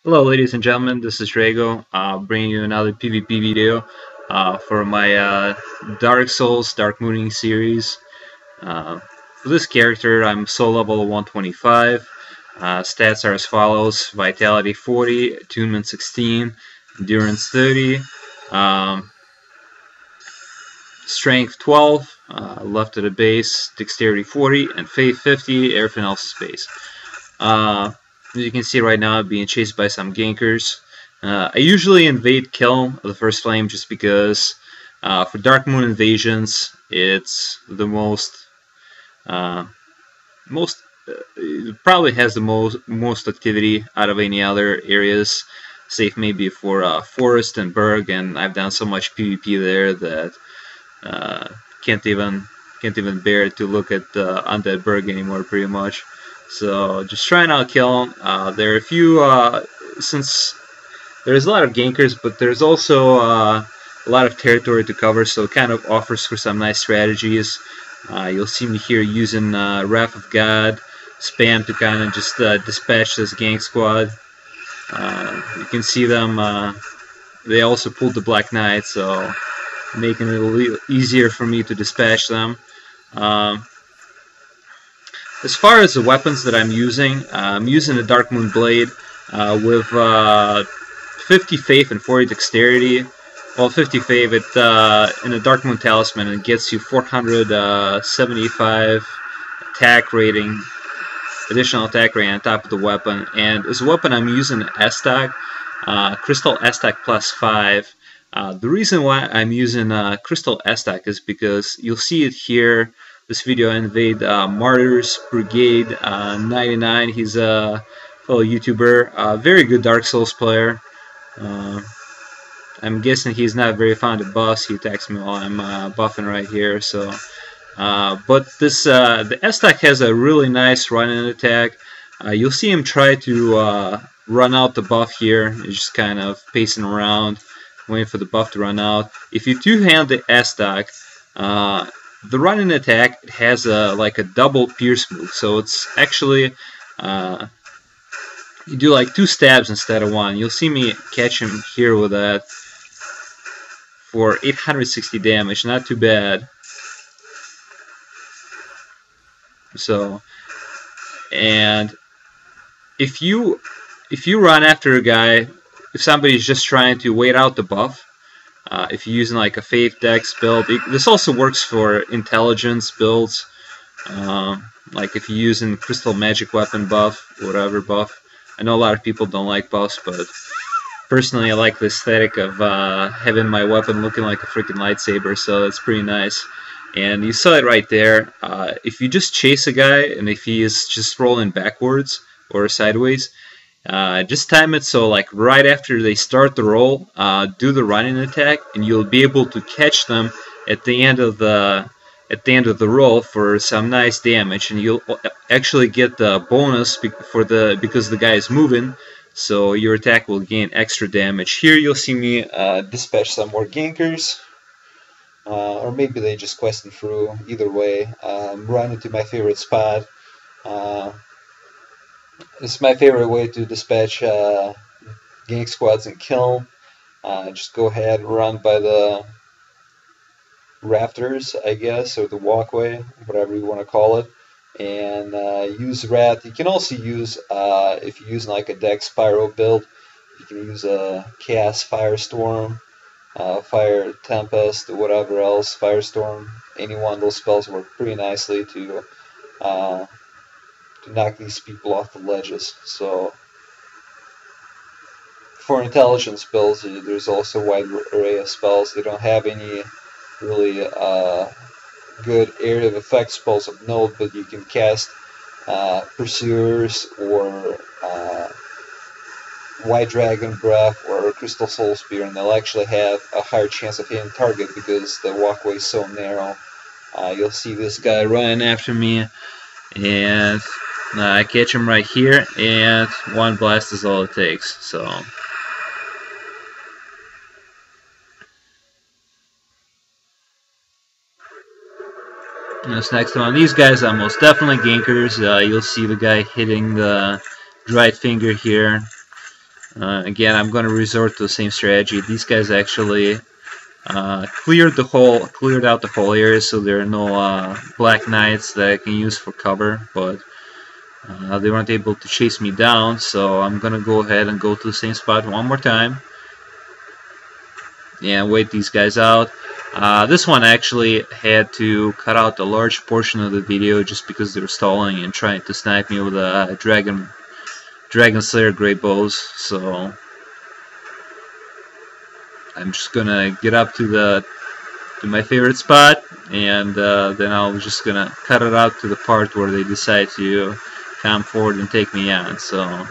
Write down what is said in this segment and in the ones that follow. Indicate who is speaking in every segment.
Speaker 1: Hello ladies and gentlemen, this is Drago, bringing you another PvP video for my Dark Souls Darkmooning series. Uh, for this character, I'm soul level 125. Stats are as follows: Vitality 40, Attunement 16, Endurance 30, um, Strength 12, left at the base, Dexterity 40, and Faith 50, everything else is base. As you can see right now, I'm being chased by some gankers. I usually invade kill the first flame just because for Darkmoon invasions, it's the uh, it probably has the most activity out of any other areas, save maybe for Forest and Berg, and I've done so much PvP there that uh, can't even bear to look at Undead Berg anymore, pretty much. So just try and outkill them. There are a few, since there's a lot of gankers, but there's also a lot of territory to cover, so it kind of offers for some nice strategies. You'll see me here using Wrath of God, spam to kind of just dispatch this gank squad. You can see them, they also pulled the Black Knight, so making it a little easier for me to dispatch them. As far as the weapons that I'm using a Darkmoon Blade with 50 Faith and 40 Dexterity. Well, 50 Faith in a Darkmoon Talisman, it gets you 475 attack rating, additional attack rating on top of the weapon. And as a weapon, I'm using S-Stack, Crystal S-Stack plus 5. The reason why I'm using Crystal S-Stack is because you'll see it here. This video I invade Martyrs Brigade 99. He's a fellow YouTuber, very good Dark Souls player. I'm guessing he's not very fond of buffs. He attacks me while I'm buffing right here. So, but this the S-Stack has a really nice run-in attack. You'll see him try to run out the buff here. He's just kind of pacing around, waiting for the buff to run out. If you two-hand the S-Stack, the run-in attack has like a double pierce move, so it's actually you do like 2 stabs instead of 1. You'll see me catch him here with that for 860 damage, not too bad. So, and if you run after a guy, if somebody's just trying to wait out the buff, if you're using like a Faith Dex build, this also works for intelligence builds. Like if you're using Crystal Magic Weapon buff, whatever buff. I know a lot of people don't like buffs, but personally I like the aesthetic of having my weapon looking like a freaking lightsaber, so that's pretty nice. And you saw it right there. If you just chase a guy, and if he is just rolling backwards or sideways, just time it so like right after they start the roll, do the running attack, and you'll be able to catch them at the end of the roll for some nice damage, and you'll actually get the bonus because the guy is moving, so your attack will gain extra damage. Here you'll see me dispatch some more gankers, or maybe they just questing through. Either way, run into my favorite spot. This is my favorite way to dispatch gank squads and kill them. Just go ahead and run by the rafters, I guess, or the walkway, whatever you want to call it, and use Wrath. You can also use, if you're using like a Dex Spyro build, you can use a Chaos Firestorm, Fire Tempest, or whatever else, Firestorm. Any one of those spells work pretty nicely to knock these people off the ledges. So for intelligence builds, there's also a wide array of spells. They don't have any really good area of effect spells of note, but you can cast Pursuers or White Dragon Breath or Crystal Soul Spear, and they'll actually have a higher chance of hitting target because the walkway is so narrow. You'll see this guy running after me, and I catch him right here, and 1 blast is all it takes. So this next one, these guys are most definitely gankers. You'll see the guy hitting the dried finger here. Again, I'm going to resort to the same strategy. These guys actually cleared out the whole area, so there are no black knights that I can use for cover, but they weren't able to chase me down, so I'm going to go ahead and go to the same spot one more time and wait these guys out. This one actually had to cut out a large portion of the video just because they were stalling and trying to snipe me with a Dragon Slayer great bows. So I'm just gonna get up to my favorite spot, and then I'm just gonna cut it out to the part where they decide to come forward and take me on. So.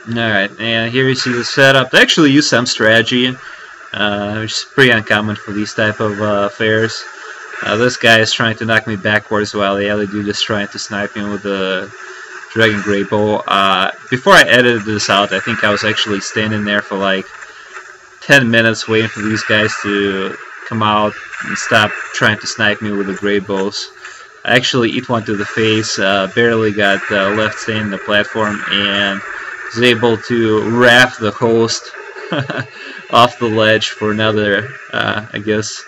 Speaker 1: Alright, and here you see the setup. They actually use some strategy, which is pretty uncommon for these type of affairs. This guy is trying to knock me backwards while the other dude is trying to snipe me with the Dragon Great Bow. Before I edited this out, I think I was actually standing there for like 10 minutes waiting for these guys to come out and stop trying to snipe me with the Great Bows. I actually hit one to the face, barely got left standing on the platform, and was able to raft the host off the ledge for another, I guess,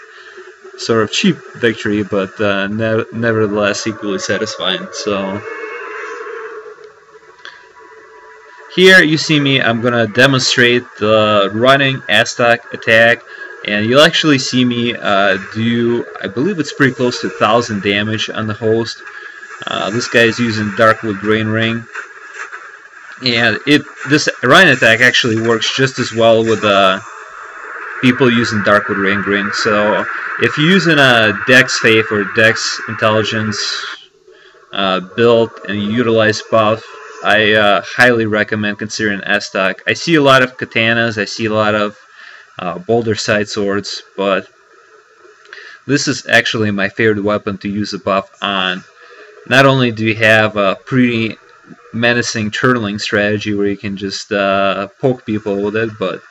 Speaker 1: sort of cheap victory, but nevertheless equally satisfying. So here you see me. I'm gonna demonstrate the running Aztec attack, and you'll actually see me do, I believe it's pretty close to 1,000 damage on the host. This guy is using Darkwood Grain Ring. And this Rhine attack actually works just as well with people using Darkwood Rain Ring. So if you're using a Dex Faith or Dex Intelligence build and you utilize buff, I highly recommend considering Aztec. I see a lot of katanas, I see a lot of boulder side swords, but this is actually my favorite weapon to use a buff on. Not only do you have a pretty menacing turtling strategy where you can just poke people with it, but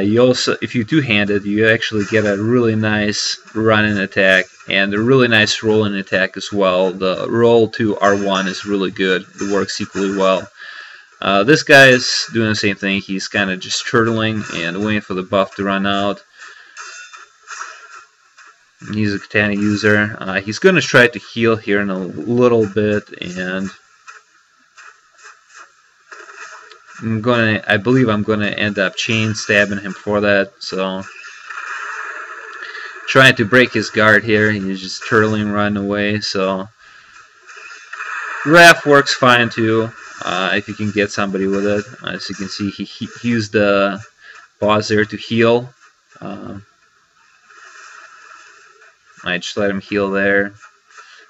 Speaker 1: you also, if you two-hand it, you actually get a really nice running attack and a really nice rolling attack as well. The roll to R1 is really good. It works equally well. This guy is doing the same thing. He's kind of just turtling and waiting for the buff to run out. He's a katana user. He's going to try to heal here in a little bit, and I believe I'm gonna end up chain stabbing him for that. So trying to break his guard here. He's just turtling, running away. So Raph works fine too, if you can get somebody with it. As you can see, he used the pause there to heal. I just let him heal there.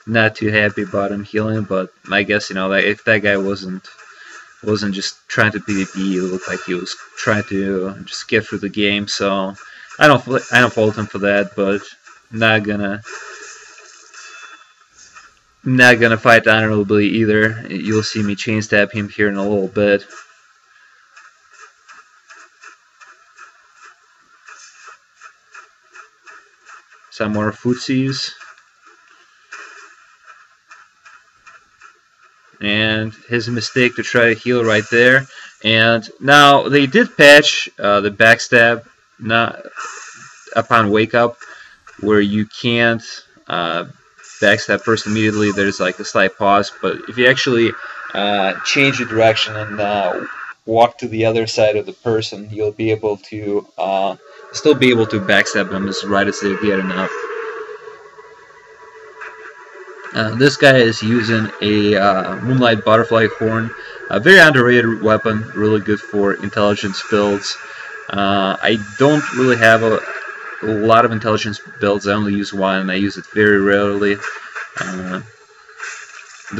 Speaker 1: Not too happy about him healing, but I guess, you know, that if that guy wasn't just trying to PvP, it looked like he was trying to just get through the game. So I don't fault him for that, but not gonna fight honorably either. You'll see me chain stab him here in a little bit. Some more footsies. And his mistake to try to heal right there. And now they did patch the backstab upon wake up, where you can't backstab first immediately. There's like a slight pause, but if you actually change the direction and walk to the other side of the person, you'll be able to still be able to backstab them as right as they're getting up. This guy is using a Moonlight Butterfly Horn, a very underrated weapon, really good for intelligence builds. I don't really have a lot of intelligence builds. I only use one, and I use it very rarely.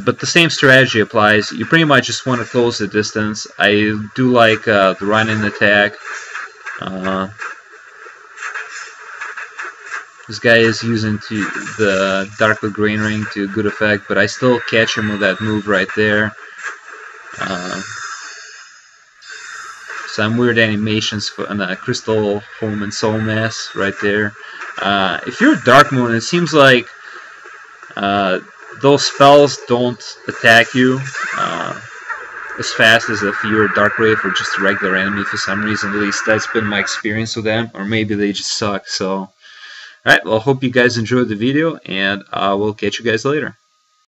Speaker 1: But the same strategy applies. You pretty much just want to close the distance. I do like the run-in attack. This guy is using the Darkwood Grain Ring to good effect, but I still catch him with that move right there. Some weird animations on the Crystal Home and Soul Mass right there. If you're Darkmoon, it seems like those spells don't attack you as fast as if you're a Dark Wraith or just a regular enemy for some reason. At least that's been my experience with them, or maybe they just suck. So, alright, well, hope you guys enjoyed the video, and we'll catch you guys later.